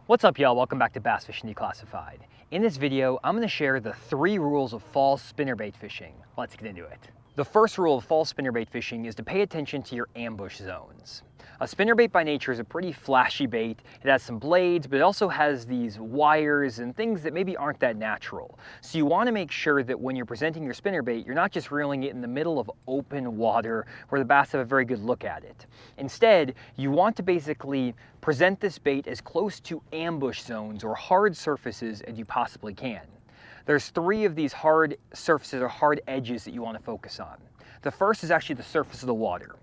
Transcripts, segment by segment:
What's up, y'all? Welcome back to Bass Fishing Declassified. In this video, I'm going to share the 3 rules of fall spinnerbait fishing. Let's get into it. The first rule of fall spinnerbait fishing is to pay attention to your ambush zones. A spinnerbait by nature is a pretty flashy bait. It has some blades, but it also has these wires and things that maybe aren't that natural. So you want to make sure that when you're presenting your spinnerbait, you're not just reeling it in the middle of open water where the bass have a very good look at it. Instead, you want to basically present this bait as close to ambush zones or hard surfaces as you possibly can. There's 3 of these hard surfaces or hard edges that you want to focus on. The first is actually the surface of the water.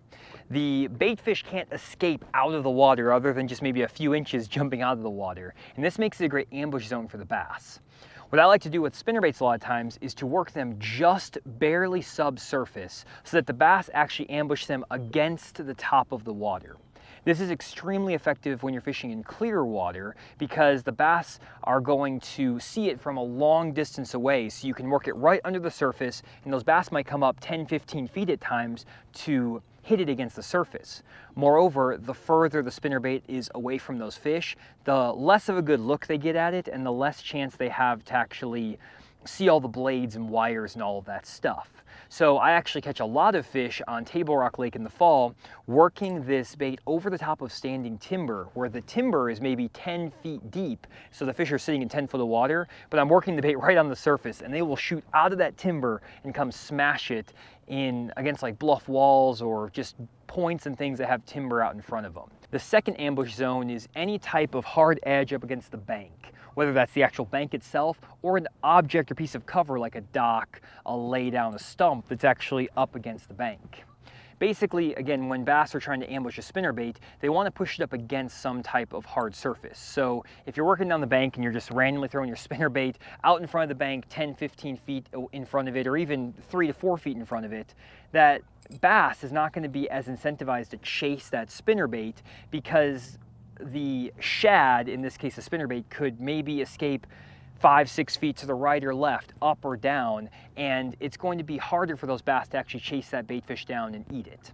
The bait fish can't escape out of the water other than just maybe a few inches jumping out of the water, and this makes it a great ambush zone for the bass. What I like to do with spinnerbaits a lot of times is to work them just barely subsurface so that the bass actually ambush them against the top of the water. This is extremely effective when you're fishing in clear water because the bass are going to see it from a long distance away, so you can work it right under the surface, and those bass might come up 10-15 feet at times to hit it against the surface. Moreover, the further the spinnerbait is away from those fish, the less of a good look they get at it and the less chance they have to actually see all the blades and wires and all of that stuff. So I actually catch a lot of fish on Table Rock Lake in the fall working this bait over the top of standing timber where the timber is maybe 10 feet deep, so the fish are sitting in 10 foot of water, but I'm working the bait right on the surface and they will shoot out of that timber and come smash it in against like bluff walls or just points and things that have timber out in front of them. The second ambush zone is any type of hard edge up against the bank, whether that's the actual bank itself or an object or piece of cover like a dock, a lay down, a stump that's actually up against the bank. Basically, again, when bass are trying to ambush a spinnerbait, they want to push it up against some type of hard surface. So if you're working down the bank and you're just randomly throwing your spinnerbait out in front of the bank 10-15 feet in front of it, or even 3 to 4 feet in front of it, that bass is not going to be as incentivized to chase that spinnerbait because the shad, in this case a spinnerbait, could maybe escape 5-6 feet to the right or left, up or down, and it's going to be harder for those bass to actually chase that bait fish down and eat it.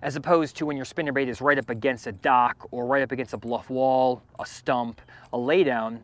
As opposed to when your spinnerbait is right up against a dock or right up against a bluff wall, a stump, a laydown,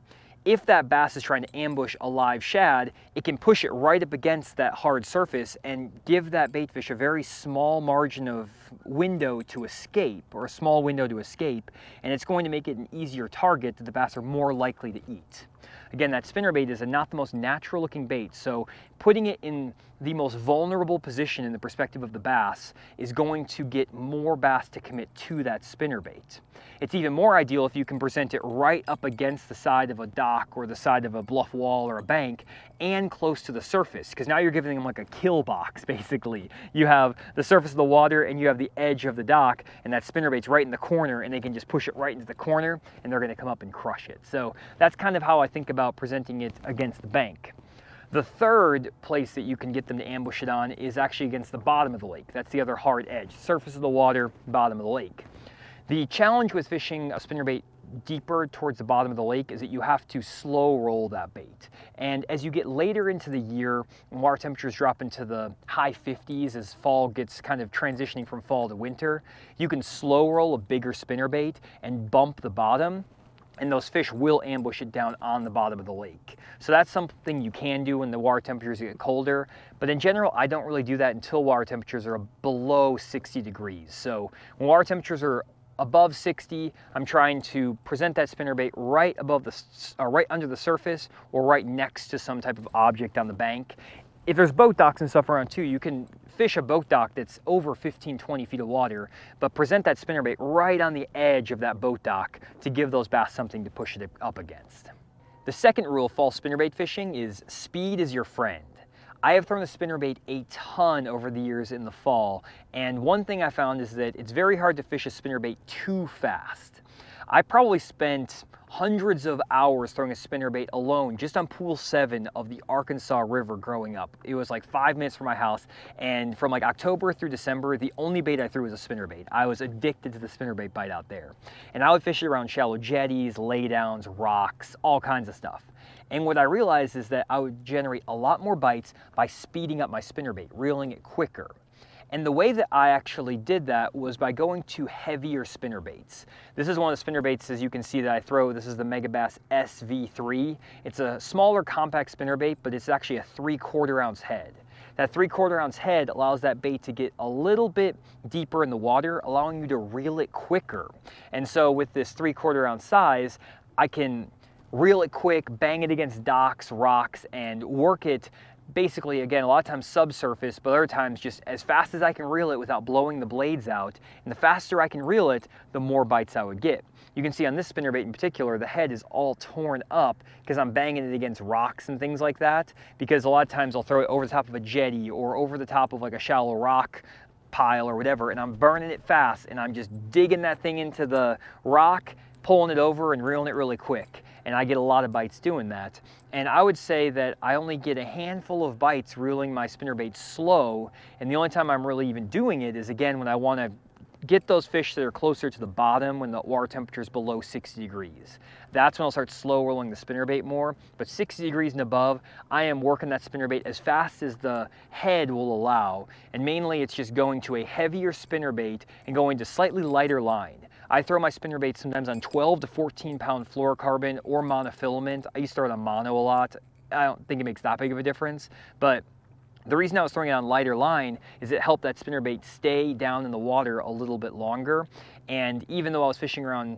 if that bass is trying to ambush a live shad, it can push it right up against that hard surface and give that bait fish a very small margin of window to escape, or a small window to escape, and it's going to make it an easier target that the bass are more likely to eat. Again, that spinnerbait is not the most natural looking bait, so putting it in the most vulnerable position in the perspective of the bass is going to get more bass to commit to that spinnerbait. It's even more ideal if you can present it right up against the side of a dock or the side of a bluff wall or a bank and close to the surface, because now you're giving them like a kill box, basically. You have the surface of the water and you have the edge of the dock, and that spinnerbait's right in the corner, and they can just push it right into the corner and they're going to come up and crush it. So that's kind of how I think about presenting it against the bank. The third place that you can get them to ambush it on is actually against the bottom of the lake. That's the other hard edge, surface of the water, bottom of the lake. The challenge with fishing a spinnerbait deeper towards the bottom of the lake is that you have to slow roll that bait. And as you get later into the year, and water temperatures drop into the high 50s as fall gets kind of transitioning from fall to winter, you can slow roll a bigger spinnerbait and bump the bottom, and those fish will ambush it down on the bottom of the lake. So that's something you can do when the water temperatures get colder, but in general, I don't really do that until water temperatures are below 60 degrees. So when water temperatures are above 60, I'm trying to present that spinnerbait right above right under the surface or right next to some type of object on the bank. If there's boat docks and stuff around too, you can fish a boat dock that's over 15-20 feet of water, but present that spinnerbait right on the edge of that boat dock to give those bass something to push it up against. The second rule of fall spinnerbait fishing is speed is your friend. I have thrown the spinnerbait a ton over the years in the fall, and one thing I found is that it's very hard to fish a spinnerbait too fast. I probably spent hundreds of hours throwing a spinnerbait alone just on pool 7 of the Arkansas River growing up. It was like 5 minutes from my house, and from like October through December, the only bait I threw was a spinnerbait. I was addicted to the spinnerbait bite out there. And I would fish it around shallow jetties, laydowns, rocks, all kinds of stuff. And what I realized is that I would generate a lot more bites by speeding up my spinnerbait, reeling it quicker. And the way that I actually did that was by going to heavier spinnerbaits. This is one of the spinnerbaits, as you can see, that I throw. This is the Megabass SV3. It's a smaller compact spinnerbait, but it's actually a 3/4 ounce head. That 3/4 ounce head allows that bait to get a little bit deeper in the water, allowing you to reel it quicker. And so with this 3/4 ounce size, I can reel it quick, bang it against docks, rocks, and work it basically, again, a lot of times subsurface, but other times just as fast as I can reel it without blowing the blades out. And the faster I can reel it, the more bites I would get. You can see on this spinnerbait in particular, the head is all torn up because I'm banging it against rocks and things like that. Because a lot of times I'll throw it over the top of a jetty or over the top of like a shallow rock pile or whatever, and I'm burning it fast, and I'm just digging that thing into the rock, pulling it over and reeling it really quick. And I get a lot of bites doing that. And I would say that I only get a handful of bites reeling my spinnerbait slow, and the only time I'm really even doing it is, again, when I want to get those fish that are closer to the bottom when the water temperature is below 60 degrees. That's when I'll start slow rolling the spinnerbait more. But 60 degrees and above, I am working that spinnerbait as fast as the head will allow. And mainly it's just going to a heavier spinnerbait and going to slightly lighter line. I throw my spinnerbait sometimes on 12 to 14 pound fluorocarbon or monofilament. I used to throw it on mono a lot. I don't think it makes that big of a difference, but the reason I was throwing it on lighter line is it helped that spinnerbait stay down in the water a little bit longer. And even though I was fishing around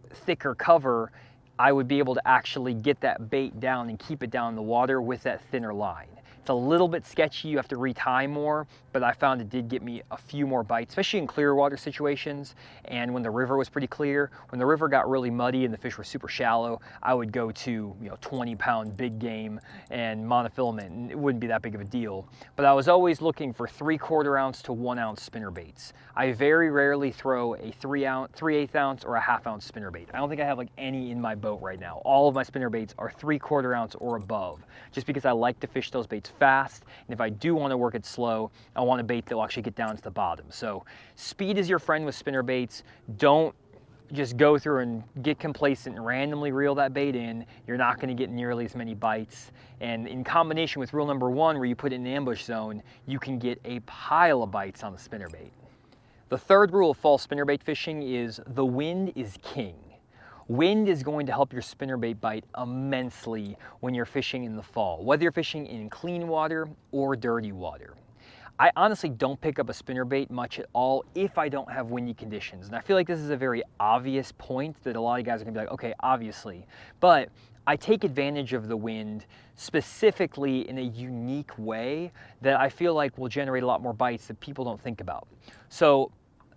thicker cover, I would be able to actually get that bait down and keep it down in the water with that thinner line. It's a little bit sketchy, you have to retie more, but I found it did get me a few more bites, especially in clear water situations and when the river was pretty clear. When the river got really muddy and the fish were super shallow, I would go to 20 pound big game and monofilament, and it wouldn't be that big of a deal. But I was always looking for 3/4 ounce to 1 ounce spinnerbaits. I very rarely throw a 3/8 ounce or a 1/2 ounce spinnerbait. I don't think I have like any in my boat right now. All of my spinnerbaits are 3/4 ounce or above, just because I like to fish those baits fast, and if I do want to work it slow, I want a bait that will actually get down to the bottom. So speed is your friend with spinnerbaits. Don't just go through and get complacent and randomly reel that bait in. You're not going to get nearly as many bites. And in combination with rule number 1, where you put it in the ambush zone, you can get a pile of bites on the spinnerbait. The third rule of fall spinnerbait fishing is the wind is king. Wind is going to help your spinnerbait bite immensely when you're fishing in the fall, whether you're fishing in clean water or dirty water. I honestly don't pick up a spinnerbait much at all if I don't have windy conditions. And I feel like this is a very obvious point that a lot of guys are gonna be like, okay, obviously. But I take advantage of the wind specifically in a unique way that I feel like will generate a lot more bites that people don't think about. So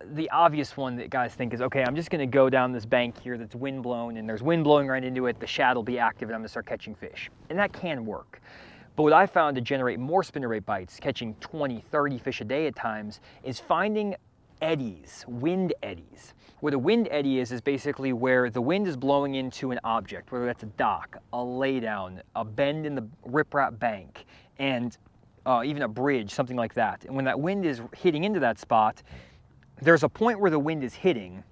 the obvious one that guys think is, okay, I'm just gonna go down this bank here that's wind blown and there's wind blowing right into it, the shad will be active and I'm gonna start catching fish. And that can work. But what I found to generate more spinnerbait bites, catching 20, 30 fish a day at times, is finding eddies, wind eddies. What a wind eddy is basically where the wind is blowing into an object, whether that's a dock, a laydown, a bend in the riprap bank, and even a bridge, something like that. And when that wind is hitting into that spot, there's a point where the wind is hitting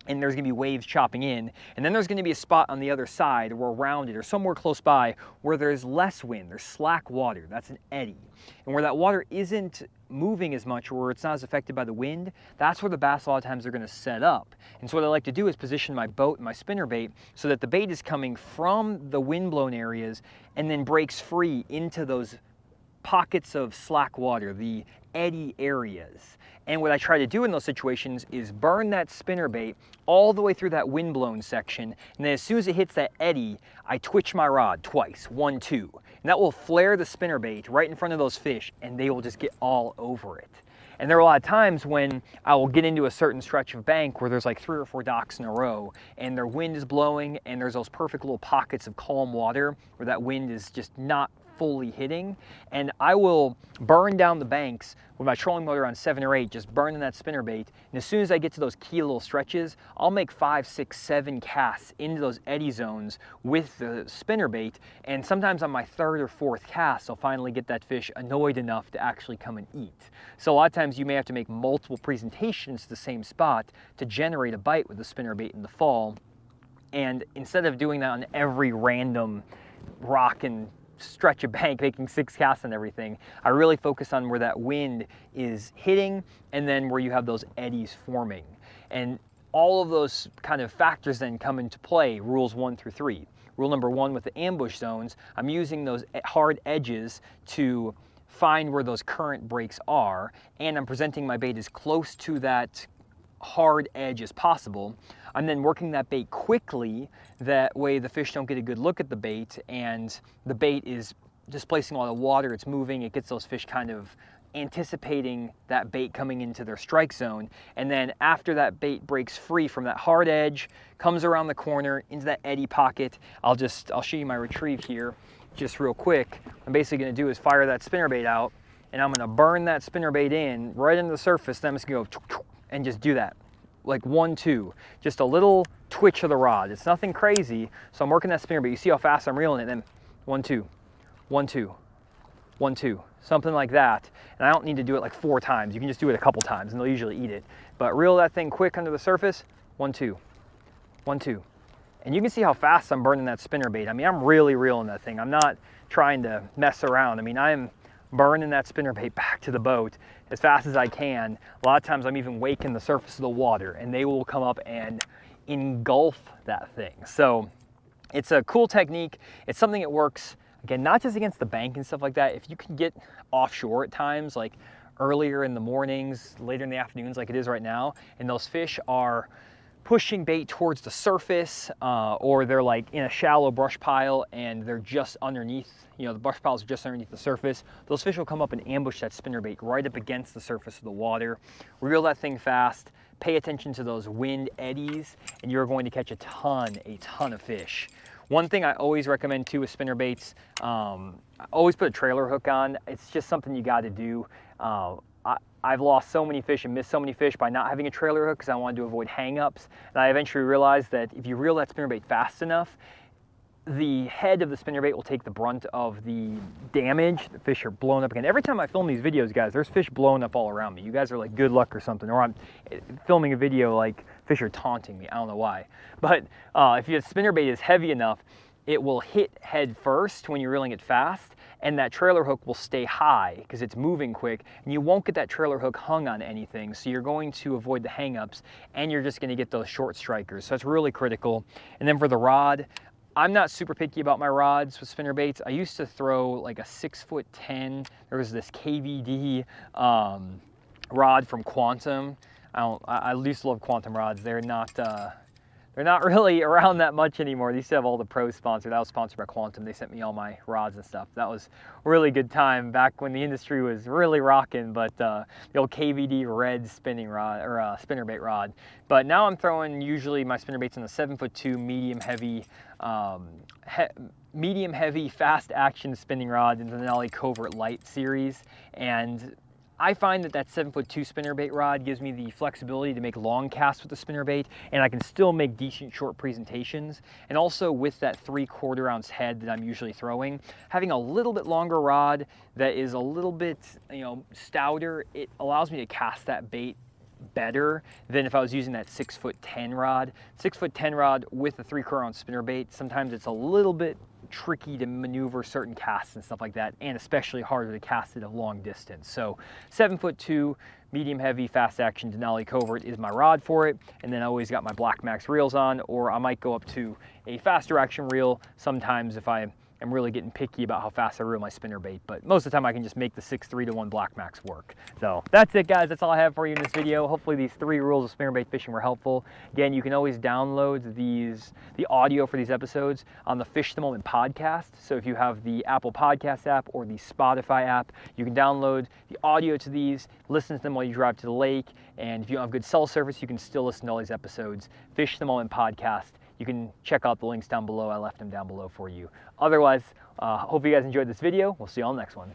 and there's gonna be waves chopping in, and then there's gonna be a spot on the other side or around it or somewhere close by where there's less wind, there's slack water, that's an eddy. And where that water isn't moving as much, or where it's not as affected by the wind, that's where the bass a lot of times are gonna set up. And so what I like to do is position my boat and my spinnerbait so that the bait is coming from the wind-blown areas and then breaks free into those pockets of slack water, the eddy areas. And what I try to do in those situations is burn that spinnerbait all the way through that windblown section, and then as soon as it hits that eddy, I twitch my rod twice, 1, 2. And that will flare the spinnerbait right in front of those fish, and they will just get all over it. And there are a lot of times when I will get into a certain stretch of bank where there's like 3 or 4 docks in a row, and their wind is blowing, and there's those perfect little pockets of calm water where that wind is just not fully hitting, and I will burn down the banks with my trolling motor on 7 or 8, just burning that spinnerbait. And as soon as I get to those key little stretches, I'll make 5, 6, 7 casts into those eddy zones with the spinnerbait, and sometimes on my 3rd or 4th cast, I'll finally get that fish annoyed enough to actually come and eat. So a lot of times you may have to make multiple presentations to the same spot to generate a bite with the spinnerbait in the fall. And instead of doing that on every random rock and stretch a bank making 6 casts and everything. I really focus on where that wind is hitting and then where you have those eddies forming. And all of those kind of factors then come into play, rules 1 through 3. Rule number 1 with the ambush zones, I'm using those hard edges to find where those current breaks are, and I'm presenting my bait as close to that hard edge as possible. I'm then working that bait quickly, that way the fish don't get a good look at the bait, and the bait is displacing a lot of water, it's moving, it gets those fish kind of anticipating that bait coming into their strike zone. And then after that bait breaks free from that hard edge, comes around the corner into that eddy pocket, I'll show you my retrieve here just real quick. What I'm basically gonna do is fire that spinnerbait out, and I'm gonna burn that spinnerbait in right into the surface. Then I'm just gonna go and just do that, like 1, 2, just a little twitch of the rod. It's nothing crazy. So I'm working that spinnerbait. You see how fast I'm reeling it. Then 1, 2, 1, 2, 1, 2, something like that. And I don't need to do it like 4 times. You can just do it a couple times and they'll usually eat it. But reel that thing quick under the surface. 1, 2, 1, 2. And you can see how fast I'm burning that spinnerbait. I mean, I'm really reeling that thing. I'm not trying to mess around. I mean, I'm burning that spinnerbait back to the boat as fast as I can. A lot of times I'm even waking the surface of the water and they will come up and engulf that thing. So it's a cool technique. It's something that works, again, not just against the bank and stuff like that. If you can get offshore at times, like earlier in the mornings, later in the afternoons like it is right now, and those fish are pushing bait towards the surface, or they're like in a shallow brush pile and they're just underneath, you know, the brush piles are just underneath the surface, those fish will come up and ambush that spinnerbait right up against the surface of the water. Reel that thing fast, pay attention to those wind eddies, and you're going to catch a ton of fish. One thing I always recommend too with spinnerbaits, I always put a trailer hook on. It's just something you got to do. I've lost so many fish and missed so many fish by not having a trailer hook because I wanted to avoid hang-ups. And I eventually realized that if you reel that spinnerbait fast enough, the head of the spinnerbait will take the brunt of the damage. The fish are blown up again. Every time I film these videos, guys, there's fish blowing up all around me. You guys are like, good luck or something. Or I'm filming a video like fish are taunting me. I don't know why. But if your spinnerbait is heavy enough, it will hit head first when you're reeling it fast, and that trailer hook will stay high because it's moving quick, and you won't get that trailer hook hung on anything, so you're going to avoid the hang-ups, and you're just going to get those short strikers. So that's really critical. And then for the rod, I'm not super picky about my rods with spinnerbaits. I used to throw like a 6'10". There was this KVD rod from Quantum. I used to love Quantum rods. They're not really around that much anymore. They used to have all the pros sponsored. I was sponsored by Quantum. They sent me all my rods and stuff. That was a really good time back when the industry was really rocking, but the old KVD red spinning rod, or spinnerbait rod. But now I'm throwing usually my spinnerbaits in the 7'2" medium heavy fast action spinning rod in the Denali Covert Light series. And I find that 7'2" spinnerbait rod gives me the flexibility to make long casts with the spinnerbait, and I can still make decent short presentations. And also with that 3/4 ounce head that I'm usually throwing, having a little bit longer rod that is a little bit, you know, stouter, it allows me to cast that bait better than if I was using that 6'10" rod. 6'10" rod with a 3/4 ounce spinnerbait, sometimes it's a little bit tricky to maneuver certain casts and stuff like that, and especially harder to cast at a long distance. So 7'2", medium heavy, fast action Denali Covert is my rod for it. And then I always got my Black Max reels on, or I might go up to a faster action reel sometimes if I am really getting picky about how fast I reel my spinnerbait. But most of the time I can just make the 6'3" Black Max work. So that's it, guys. That's all I have for you in this video. Hopefully these 3 rules of spinnerbait fishing were helpful. Again, you can always download the audio for these episodes on the Fish the Moment podcast. So if you have the Apple Podcast app or the Spotify app, you can download the audio to these, listen to them while you drive to the lake. And if you don't have good cell service, you can still listen to all these episodes. Fish the Moment podcast. You can check out the links down below. I left them down below for you. Otherwise, hope you guys enjoyed this video. We'll see you on the next one.